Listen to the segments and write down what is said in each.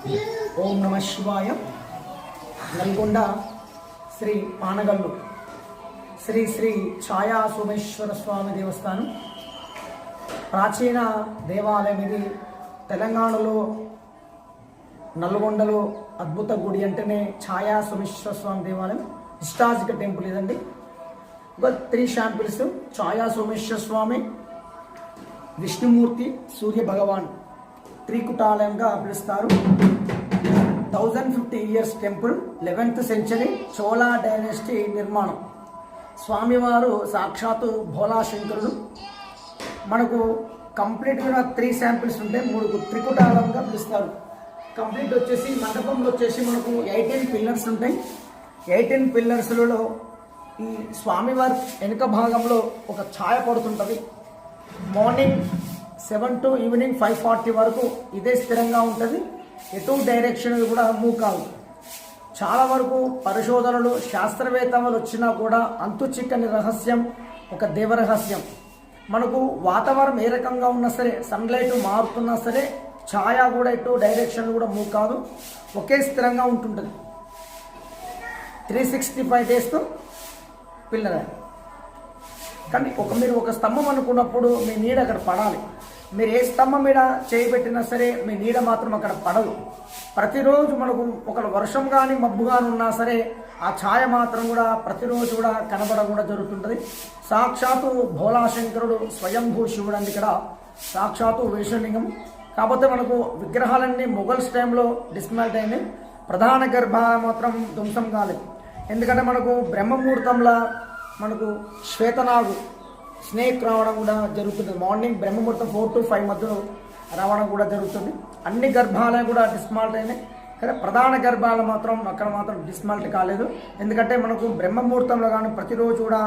ఓం నమ శివాయ. నల్గొండ శ్రీ పానగల్లు శ్రీ శ్రీ ఛాయా సోమేశ్వర స్వామి దేవస్థానం ప్రాచీన దేవాలయం. ఇది తెలంగాణలో నల్గొండలో అద్భుత గుడి అంటేనే ఛాయా సోమేశ్వర స్వామి దేవాలయం. హిస్టారికల్ టెంపుల్ ఇదండి. ఒక 3 శాంపిల్స్: ఛాయా సోమేశ్వర స్వామి, విష్ణుమూర్తి, సూర్య భగవాన్ త్రికుటాలయంగా పిలుస్తారు. 1050 years temple, 11th century Chola dynasty నిర్మాణం. స్వామివారు సాక్షాత్తు భోలాశంకరుడు. మనకు కంప్లీట్గా 3 శాంపిల్స్ ఉంటాయి. 3 త్రికుటాలయంగా పిలుస్తారు. కంప్లీట్ వచ్చేసి మండపంలో వచ్చేసి మనకు 18 పిల్లర్స్ ఉంటాయి. 18 పిల్లర్స్లలో ఈ స్వామివారి వెనుక భాగంలో ఒక ఛాయ పడుతుంటుంది. మార్నింగ్ 7 to ఈవినింగ్ 5:40 వరకు ఇదే స్థిరంగా ఉంటుంది. ఎటు డైరెక్షన్ కూడా మూవ్ కాదు. చాలా వరకు పరిశోధనలు శాస్త్రవేత్తలు వచ్చినా కూడా అంతు చిక్కని రహస్యం ఒక దేవరహస్యం. మనకు వాతావరణం ఏ రకంగా ఉన్నా సరే, సన్లైట్ మారుతున్నా సరే, ఛాయ కూడా ఎటు డైరెక్షన్ కూడా మూవ్ కాదు, ఒకే స్థిరంగా ఉంటుంటుంది. 365 డేస్తో పిల్లలు. కానీ మీరు ఒక స్తంభం అనుకున్నప్పుడు మీ నీడ అక్కడ పడాలి. మీరు ఏ స్తంభం మీద చేయబెట్టినా సరే మీ నీడ మాత్రం అక్కడ పడదు. ప్రతిరోజు మనకు ఒక వర్షం కానీ మబ్బు కానీ ఉన్నా సరే ఆ ఛాయ మాత్రం కూడా ప్రతిరోజు కూడా కనబడడం కూడా జరుగుతుంటుంది. సాక్షాత్తు భోలాశంకరుడు స్వయంభూ శివుడు అండి. ఇక్కడ సాక్షాత్తు విష్ణులింగం. కాకపోతే మనకు విగ్రహాలన్నీ మొఘల్స్ టైంలో డిస్మాల్ట్ అయినాయి. ప్రధాన గర్భాలయం మాత్రం ధ్వంసం కాలేదు. ఎందుకంటే మనకు బ్రహ్మముహూర్తంలో మనకు శ్వేతనాగు స్నేక్ రావడం కూడా జరుగుతుంది. మార్నింగ్ బ్రహ్మముహూర్తం 4 to 5 మధ్యలో రావడం కూడా జరుగుతుంది. అన్ని గర్భాలయం కూడా డిస్మాల్ట్ అయినాయి. కానీ ప్రధాన గర్భాలు మాత్రం అక్కడ మాత్రం డిస్మాల్ట్ కాలేదు. ఎందుకంటే మనకు బ్రహ్మముహూర్తంలో కానీ ప్రతిరోజు కూడా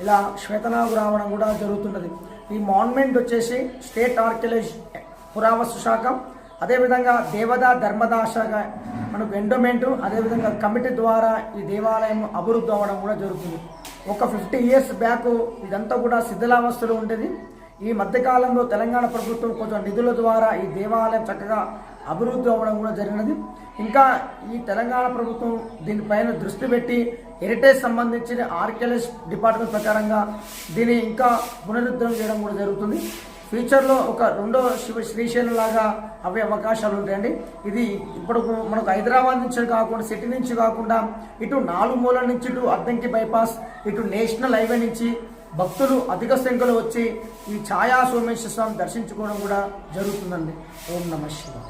ఇలా శ్వేతనాగు రావడం కూడా జరుగుతున్నది. ఈ మాన్మెంట్ వచ్చేసి స్టేట్ ఆర్కియాలజీ పురావస్తు శాఖ, అదేవిధంగా దేవదా ధర్మదా శాఖ, మనకు ఎండోమెంటు, అదేవిధంగా కమిటీ ద్వారా ఈ దేవాలయం అభివృద్ధి అవ్వడం కూడా జరుగుతుంది. ఒక 50 ఇయర్స్ బ్యాక్ ఇదంతా కూడా శిథిలావస్థలో ఉండేది. ఈ మధ్యకాలంలో తెలంగాణ ప్రభుత్వం కొంచెం నిధుల ద్వారా ఈ దేవాలయం చక్కగా అభివృద్ధి అవ్వడం కూడా జరిగినది. ఇంకా ఈ తెలంగాణ ప్రభుత్వం దీనిపైన దృష్టి పెట్టి హెరిటేజ్ సంబంధించిన ఆర్కియాలజీ డిపార్ట్మెంట్ ప్రకారంగా దీన్ని ఇంకా పునరుద్ధరణ చేయడం కూడా జరుగుతుంది. ఫ్యూచర్లో ఒక 2వ శ్రీశైలం లాగా అవే అవకాశాలు ఉంటాయండి. ఇది ఇప్పుడు మనకు హైదరాబాద్ నుంచి కాకుండా, సిటీ నుంచి కాకుండా, ఇటు 4 మూలల నుంచి, ఇటు అద్దంకి బైపాస్, ఇటు నేషనల్ హైవే నుంచి భక్తులు అధిక సంఖ్యలో వచ్చి ఈ ఛాయా సోమేశ్వర స్వామి దర్శించుకోవడం కూడా జరుగుతుందండి. ఓం నమ శివాయ.